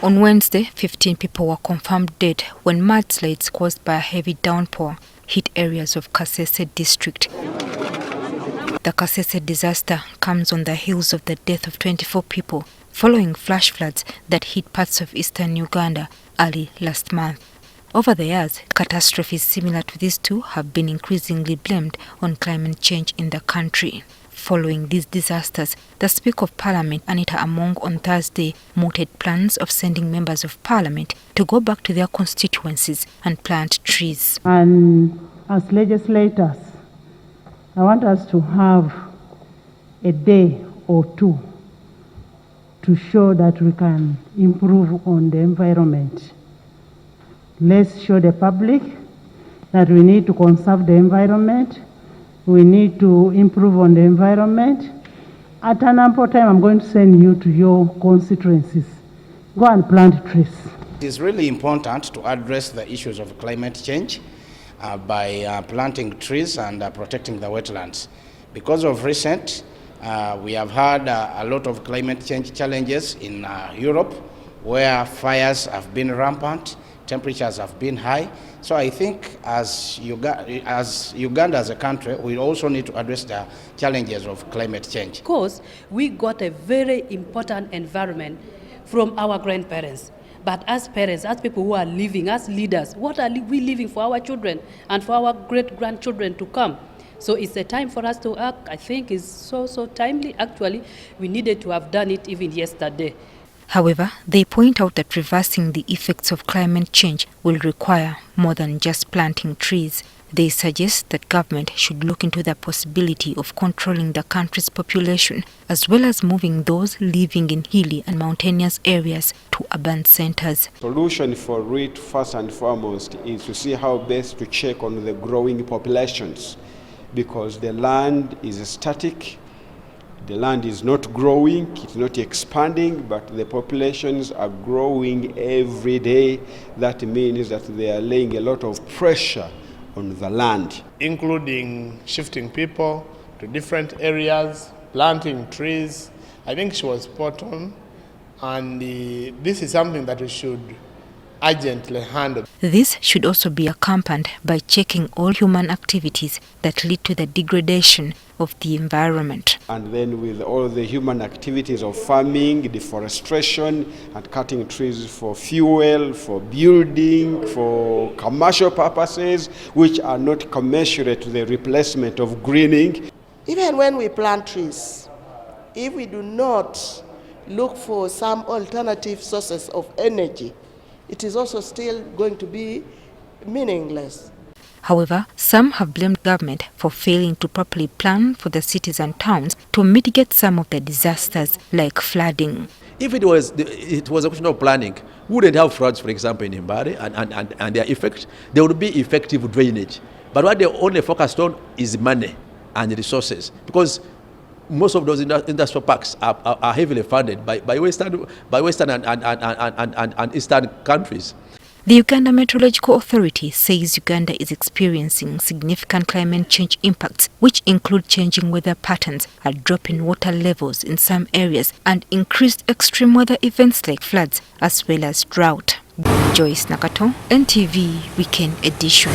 On Wednesday, 15 people were confirmed dead when mudslides caused by a heavy downpour hit areas of Kasese district. The Kasese disaster comes on the heels of the death of 24 people following flash floods that hit parts of eastern Uganda early last month. Over the years, catastrophes similar to these two have been increasingly blamed on climate change in the country. Following these disasters, the Speaker of Parliament, Anita Among, on Thursday mooted plans of sending members of Parliament to go back to their constituencies and plant trees. And as legislators, I want us to have a day or two to show that we can improve on the environment. Let's show the public that we need to conserve the environment. We need to improve on the environment. At an ample time, I'm going to send you to your constituencies. Go and plant trees. It is really important to address the issues of climate change by planting trees and protecting the wetlands. Because of recent, we have had a lot of climate change challenges in Europe, where fires have been rampant, temperatures have been high. So I think as Uganda as a country, we also need to address the challenges of climate change. Of course, we got a very important environment from our grandparents. But as parents, as people who are living, as leaders, what are we leaving for our children and for our great-grandchildren to come? So it's a time for us to act. I think it's so timely. Actually, we needed to have done it even yesterday. However, they point out that reversing the effects of climate change will require more than just planting trees. They suggest that government should look into the possibility of controlling the country's population, as well as moving those living in hilly and mountainous areas to urban centers. Solution for it, first and foremost, is to see how best to check on the growing populations, because the land is static. The land is not growing, it's not expanding, but the populations are growing every day. That means that they are laying a lot of pressure on the land. Including shifting people to different areas, planting trees. I think she was spot on, and this is something that we should urgently handle. This should also be accompanied by checking all human activities that lead to the degradation of the environment. And then with all the human activities of farming, deforestation, and cutting trees for fuel, for building, for commercial purposes, which are not commensurate to the replacement of greening. Even when we plant trees, if we do not look for some alternative sources of energy, it is also still going to be meaningless. However, some have blamed government for failing to properly plan for the cities and towns to mitigate some of the disasters like flooding. If it was a question of planning, we wouldn't have floods, for example, in Mbare and their effect. There would be effective drainage. But what they only focused on is money and resources, because most of those industrial parks are heavily funded by Western and Eastern countries. The Uganda Meteorological Authority says Uganda is experiencing significant climate change impacts, which include changing weather patterns, a drop in water levels in some areas, and increased extreme weather events like floods, as well as drought. Joyce Nakato, NTV Weekend Edition.